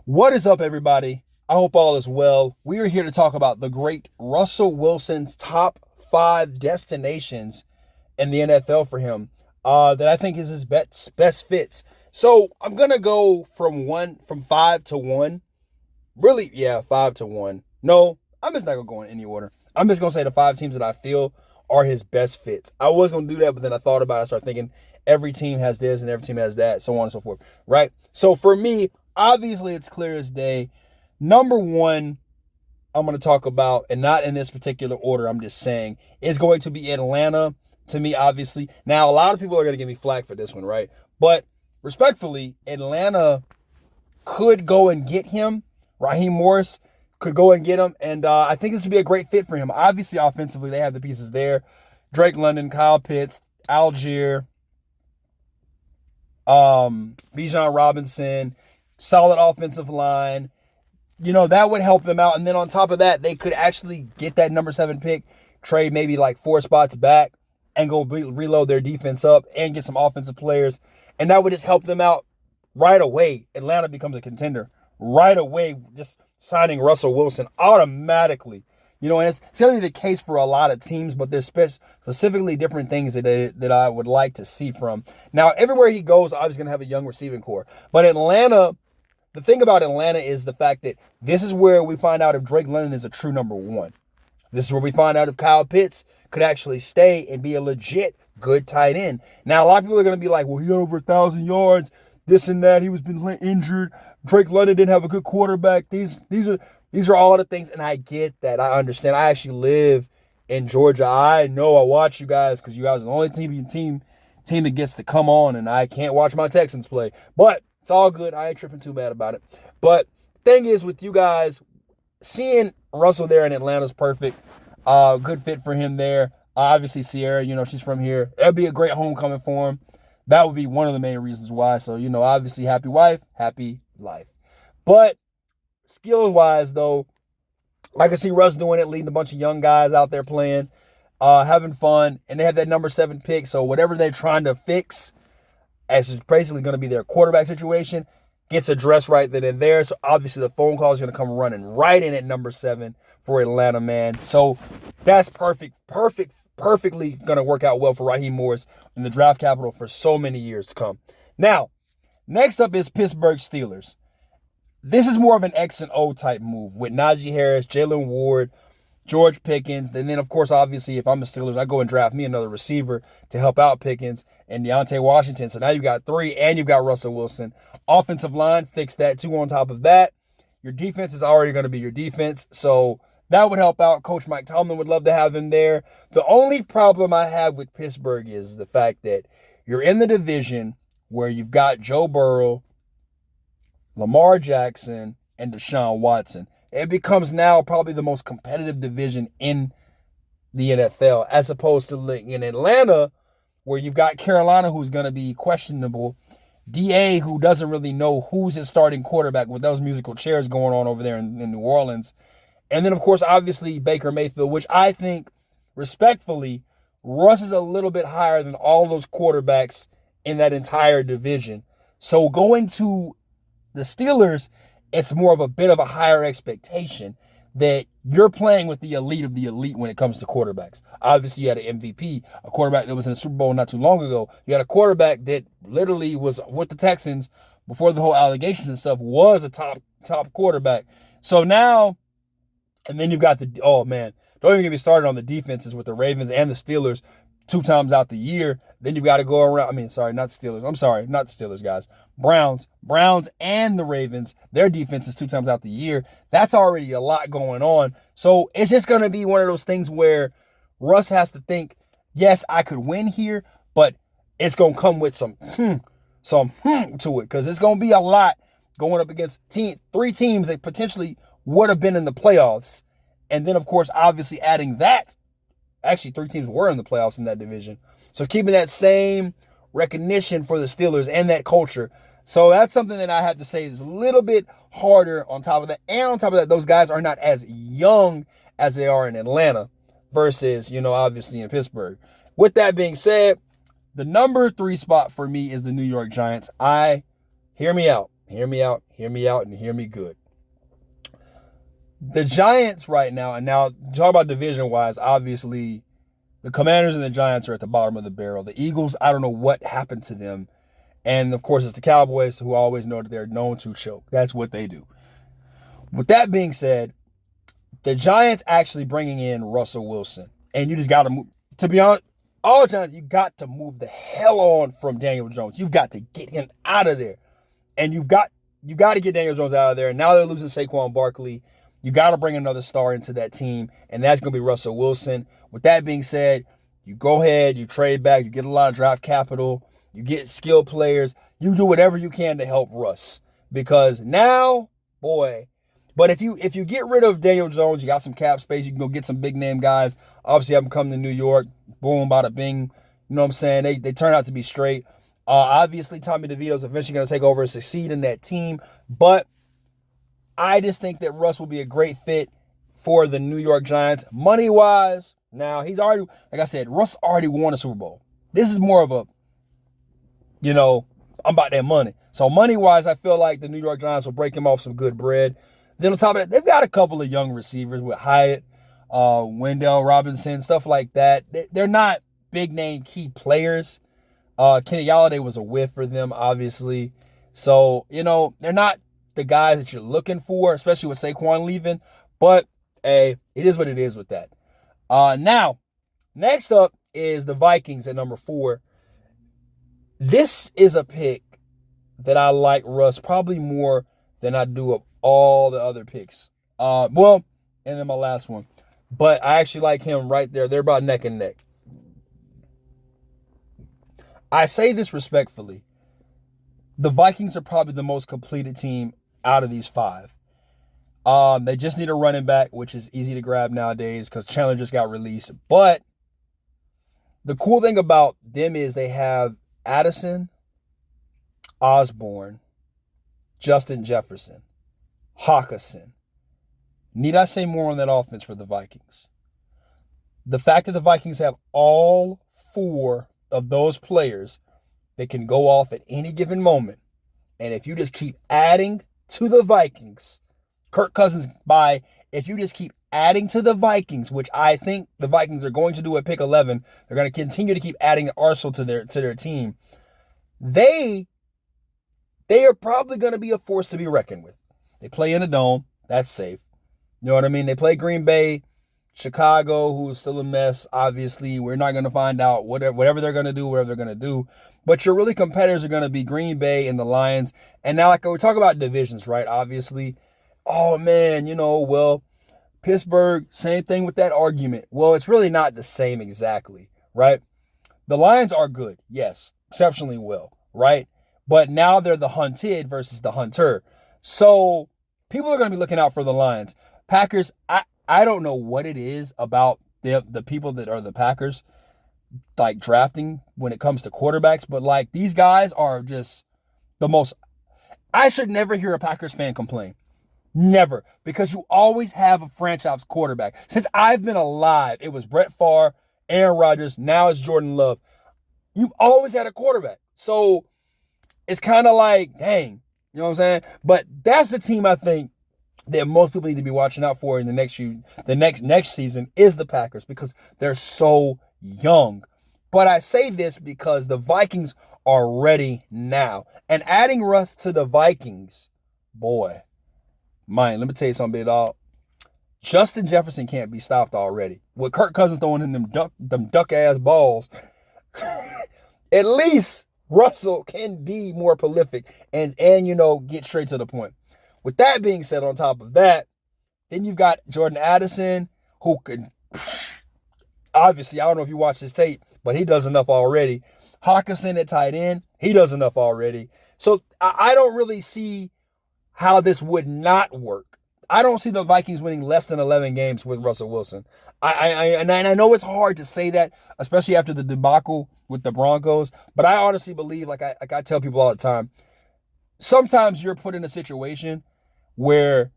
What is up, everybody? I hope all is well. We are here to talk about the great Russell Wilson's top five destinations in the NFL for him that I think is his best fits. So I'm gonna go from five to one. Really, yeah, five to one. No, I'm just not gonna go in any order. I'm just gonna say the five teams that I feel are his best fits. I was gonna do that, but then I thought about it. I started thinking every team has this and every team has that, so on and so forth. Right? So for me, obviously it's clear as day. Number one, I'm gonna talk about, and not in this particular order, I'm just saying, is going to be Atlanta to me, obviously. Now, a lot of people are gonna give me flack for this one, right? But respectfully, Atlanta could go and get him. Raheem Morris could go and get him, and I think this would be a great fit for him. Obviously, offensively, they have the pieces there. Drake London, Kyle Pitts, Algier, Bijan Robinson, solid offensive line. That would help them out. And then on top of that, they could actually get that number 7 pick, trade maybe like 4 spots back, and go reload their defense up and get some offensive players. And that would just help them out right away. Atlanta becomes a contender right away, just signing Russell Wilson automatically. And it's going to be the case for a lot of teams, but there's specifically different things that I would like to see from. Now, everywhere he goes, obviously going to have a young receiving core. But Atlanta, the thing about Atlanta is the fact that this is where we find out if Drake London is a true number one. This is where we find out if Kyle Pitts could actually stay and be a legit good tight end. Now, a lot of people are going to be like, well, he had over 1,000 yards, this and that. He was been injured. Drake London didn't have a good quarterback. These are all the things, and I get that. I understand. I actually live in Georgia. I know I watch you guys because you guys are the only team that gets to come on, and I can't watch my Texans play. But it's all good. I ain't tripping too bad about it. But the thing is, with you guys, seeing Russell there in Atlanta is perfect. Good fit for him there. Obviously, Sierra, she's from here. That'd be a great homecoming for him. That would be one of the main reasons why. So, obviously, happy wife, happy life. But skills-wise, though, I can see Russ doing it, leading a bunch of young guys out there playing, having fun, and they have that number 7 pick. So whatever they're trying to fix, as is basically going to be their quarterback situation, gets addressed right then and there. So obviously the phone call is going to come running right in at number 7 for Atlanta, man. So that's perfectly going to work out well for Raheem Morris in the draft capital for so many years to come. Now, next up is Pittsburgh Steelers. This is more of an X and O type move with Najee Harris, Jalen Ward, George Pickens. And then, of course, obviously, if I'm the Steelers, I go and draft me another receiver to help out Pickens and Deontay Washington. So now you've got 3 and you've got Russell Wilson. Offensive line, fix that too on top of that. Your defense is already going to be your defense. So that would help out. Coach Mike Tomlin would love to have him there. The only problem I have with Pittsburgh is the fact that you're in the division where you've got Joe Burrow, Lamar Jackson, and Deshaun Watson. It becomes now probably the most competitive division in the NFL, as opposed to in Atlanta, where you've got Carolina, who's going to be questionable, DA, who doesn't really know who's his starting quarterback with those musical chairs going on over there in New Orleans. And then, of course, obviously, Baker Mayfield, which I think, respectfully, Russ is a little bit higher than all those quarterbacks in that entire division. So going to the Steelers, it's more of a bit of a higher expectation that you're playing with the elite of the elite when it comes to quarterbacks. Obviously, you had an MVP, a quarterback that was in the Super Bowl not too long ago. You had a quarterback that literally was with the Texans before the whole allegations and stuff, was a top quarterback. So now, and then you've got don't even get me started on the defenses with the Ravens and the Steelers 2 times out the year. Then you've got to go around. Not the Steelers, guys. Browns and the Ravens, their defenses 2 times out the year. That's already a lot going on. So it's just going to be one of those things where Russ has to think, yes, I could win here, but it's going to come with some to it, because it's going to be a lot going up against 3 teams that potentially would have been in the playoffs. And then, of course, obviously adding that, actually 3 teams were in the playoffs in that division. So keeping that same recognition for the Steelers and that culture. So that's something that I have to say is a little bit harder on top of that. And on top of that, those guys are not as young as they are in Atlanta versus, obviously in Pittsburgh. With that being said, the number 3 spot for me is the New York Giants. Hear me out. Hear me out, and hear me good. The Giants right now, and now talk about division-wise, obviously the Commanders and the Giants are at the bottom of the barrel. The Eagles, I don't know what happened to them. And, of course, it's the Cowboys, who always know that they're known to choke. That's what they do. With that being said, the Giants actually bringing in Russell Wilson. And you just got to move. To be honest, all the time, you got to move the hell on from Daniel Jones. You've got to get him out of there. And you got to get Daniel Jones out of there. And now they're losing Saquon Barkley. You got to bring another star into that team, and that's going to be Russell Wilson. With that being said, you go ahead, you trade back, you get a lot of draft capital, you get skilled players, you do whatever you can to help Russ. Because now, boy, but if you get rid of Daniel Jones, you got some cap space, you can go get some big name guys. Obviously, have them come to New York, boom, bada bing. You know what I'm saying? They turn out to be straight. Obviously, Tommy DeVito's eventually going to take over and succeed in that team, but I just think that Russ will be a great fit for the New York Giants. Money-wise, now he's already, like I said, Russ already won a Super Bowl. This is more of a, I'm about that money. So money-wise, I feel like the New York Giants will break him off some good bread. Then on top of that, they've got a couple of young receivers with Hyatt, Wendell Robinson, stuff like that. They're not big-name key players. Kenny Golladay was a whiff for them, obviously. So, they're not the guys that you're looking for, especially with Saquon leaving. But, hey, it is what it is with that. Now, next up is the Vikings at number 4. This is a pick that I like Russ probably more than I do of all the other picks. And then my last one. But I actually like him right there. They're about neck and neck. I say this respectfully. The Vikings are probably the most completed team out of these 5. They just need a running back, which is easy to grab nowadays because Chandler just got released. But the cool thing about them is they have Addison, Osborne, Justin Jefferson, Hockenson. Need I say more on that offense for the Vikings? The fact that the Vikings have all 4 of those players that can go off at any given moment, and if you just keep adding to the Vikings, Kirk Cousins if you just keep adding to the Vikings, which I think the Vikings are going to do at pick 11, they're going to continue to keep adding an arsenal to their team. They are probably going to be a force to be reckoned with. They play in a dome. That's safe. You know what I mean? They play Green Bay, Chicago, who is still a mess. Obviously, we're not going to find out whatever they're going to do, But your really competitors are going to be Green Bay and the Lions. And now, like we talk about divisions, right? Obviously, oh man, Pittsburgh, same thing with that argument. Well, it's really not the same exactly, right? The Lions are good, yes, exceptionally well, right? But now they're the hunted versus the hunter. So people are going to be looking out for the Lions. Packers, I don't know what it is about the people that are the Packers, like drafting when it comes to quarterbacks, but like these guys are just the most. I should never hear a Packers fan complain. Never. Because you always have a franchise quarterback. Since I've been alive, it was Brett Favre, Aaron Rodgers, now it's Jordan Love. You've always had a quarterback. So it's kind of like, dang, you know what I'm saying? But that's the team I think that most people need to be watching out for in the next season is the Packers because they're so young. But I say this because the Vikings are ready now. And adding Russ to the Vikings, boy, man, let me tell you something, dog. Justin Jefferson can't be stopped already. With Kirk Cousins throwing in them duck ass balls, at least Russell can be more prolific and get straight to the point. With that being said, on top of that, then you've got Jordan Addison, who can, obviously, I don't know if you watch his tape, but he does enough already. Hockenson at tight end, he does enough already. So I don't really see how this would not work. I don't see the Vikings winning less than 11 games with Russell Wilson. And I know it's hard to say that, especially after the debacle with the Broncos, but I honestly believe, like I tell people all the time, sometimes you're put in a situation where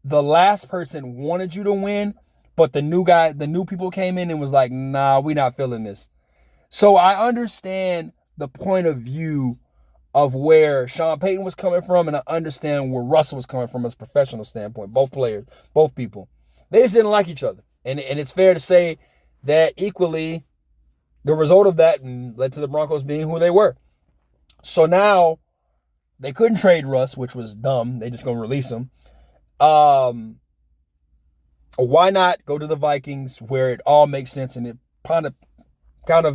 the last person wanted you to win, but the new people came in and was like, nah, we're not feeling this. So I understand the point of view of where Sean Payton was coming from, and I understand where Russell was coming from as a professional standpoint. Both players, both people. They just didn't like each other. And it's fair to say that equally the result of that led to the Broncos being who they were. So now they couldn't trade Russ, which was dumb. They just going to release him. Why not go to the Vikings where it all makes sense and it kind of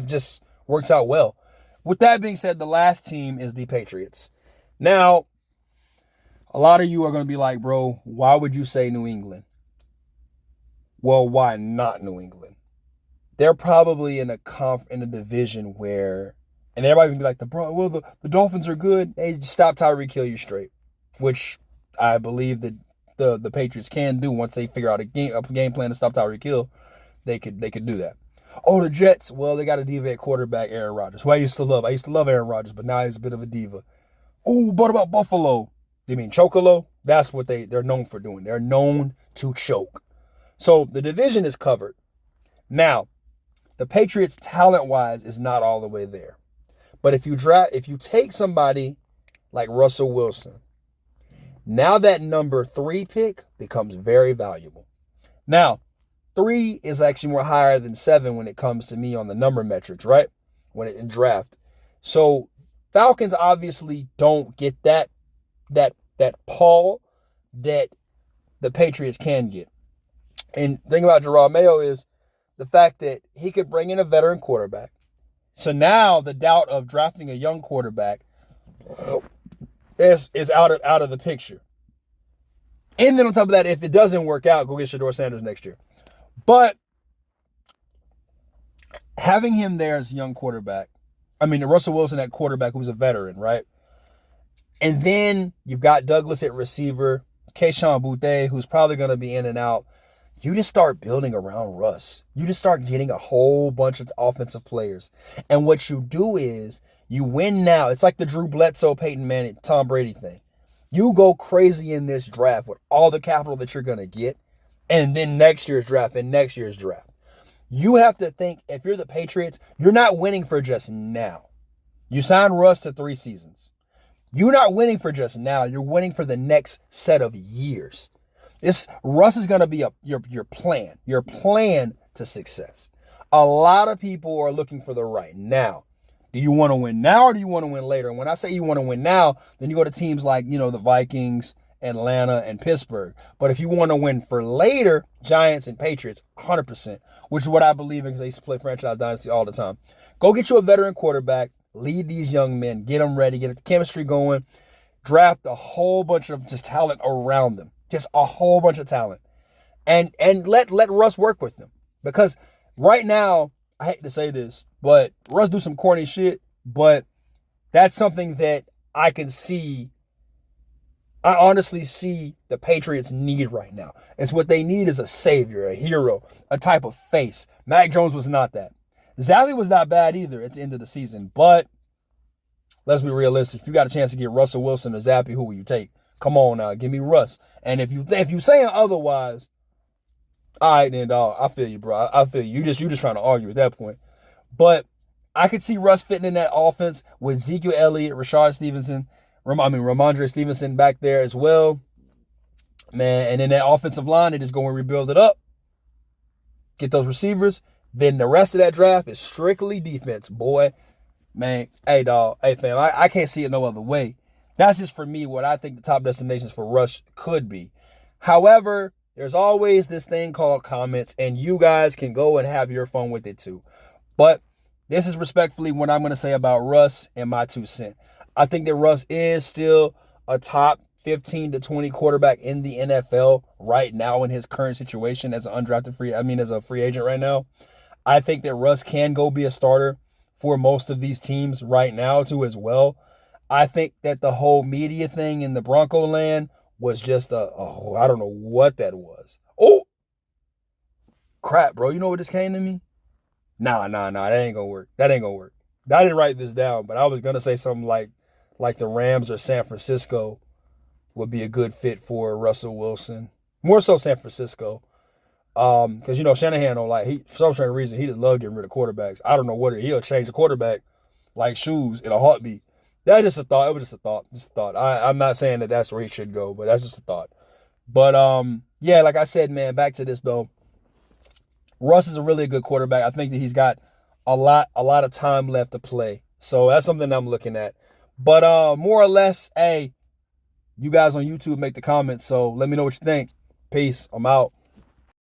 just works out well? With that being said, the last team is the Patriots. Now, a lot of you are going to be like, bro, why would you say New England? Well, why not New England? They're probably in a division where, and everybody's going to be like, the Dolphins are good. They just stop Tyreek Hill, you straight, which I believe that the Patriots can do once they figure out a game plan to stop Tyreek Hill. They could do that. Oh, the Jets. Well, they got a diva at quarterback, Aaron Rodgers, who I used to love. I used to love Aaron Rodgers, but now he's a bit of a diva. Oh, what about Buffalo? They mean Chocolo? That's what they're known for doing. They're known to choke. So the division is covered. Now, the Patriots talent-wise is not all the way there. But if you take somebody like Russell Wilson, now that number 3 pick becomes very valuable. Now, 3 is actually more higher than 7 when it comes to me on the number metrics, right? In draft. So Falcons obviously don't get that pull that the Patriots can get. And the thing about Jerome Mayo is the fact that he could bring in a veteran quarterback. So now the doubt of drafting a young quarterback is out of the picture. And then on top of that, if it doesn't work out, go get Shedeur Sanders next year. But having him there as a young quarterback, Russell Wilson at quarterback, who's a veteran, right? And then you've got Douglas at receiver, Kayshon Boutte, who's probably going to be in and out. You just start building around Russ. You just start getting a whole bunch of offensive players. And what you do is you win now. It's like the Drew Bledsoe, Peyton Manning, Tom Brady thing. You go crazy in this draft with all the capital that you're going to get. And then next year's draft and next year's draft. You have to think, if you're the Patriots, you're not winning for just now. You signed Russ to 3 seasons. You're not winning for just now. You're winning for the next set of years. Russ is going to be your plan to success. A lot of people are looking for the right now. Do you want to win now or do you want to win later? And when I say you want to win now, then you go to teams like, the Vikings, Atlanta, and Pittsburgh. But if you want to win for later, Giants and Patriots, 100%, which is what I believe in because I used to play franchise dynasty all the time. Go get you a veteran quarterback, lead these young men, get them ready, get the chemistry going, draft a whole bunch of just talent around them, just a whole bunch of talent, and let Russ work with them. Because right now, I hate to say this, but Russ do some corny shit, but that's something that I honestly see the Patriots need right now. It's what they need is a savior, a hero, a type of face. Mac Jones was not that. Zappe was not bad either at the end of the season, but let's be realistic. If you got a chance to get Russell Wilson or Zappe, who will you take? Come on now, give me Russ. And if you saying otherwise, all right then, dog. I feel you, bro. I feel you. You just trying to argue at that point. But I could see Russ fitting in that offense with Ezekiel Elliott, Ramondre Stevenson back there as well. Man, and then that offensive line, they just go and rebuild it up. Get those receivers. Then the rest of that draft is strictly defense, boy. Man, hey, dog. Hey, fam, I can't see it no other way. That's just for me what I think the top destinations for Russ could be. However, there's always this thing called comments, and you guys can go and have your fun with it too. But this is respectfully what I'm going to say about Russ and my 2 cents. I think that Russ is still a top 15 to 20 quarterback in the NFL right now in his current situation as an undrafted as a free agent right now. I think that Russ can go be a starter for most of these teams right now too as well. I think that the whole media thing in the Bronco land was just I don't know what that was. Oh, crap, bro. You know what just came to me? Nah, that ain't gonna work. I didn't write this down, but I was gonna say something like the Rams or San Francisco would be a good fit for Russell Wilson. More so San Francisco. Because, Shanahan for some strange reason, he just love getting rid of quarterbacks. I don't know he'll change the quarterback like shoes in a heartbeat. That's just a thought. It was just a thought. Just a thought. I'm not saying that that's where he should go, but that's just a thought. But yeah, like I said, man, back to this though. Russ is a really good quarterback. I think that he's got a lot of time left to play. So that's something I'm looking at. But more or less, hey, you guys on YouTube make the comments. So let me know what you think. Peace. I'm out.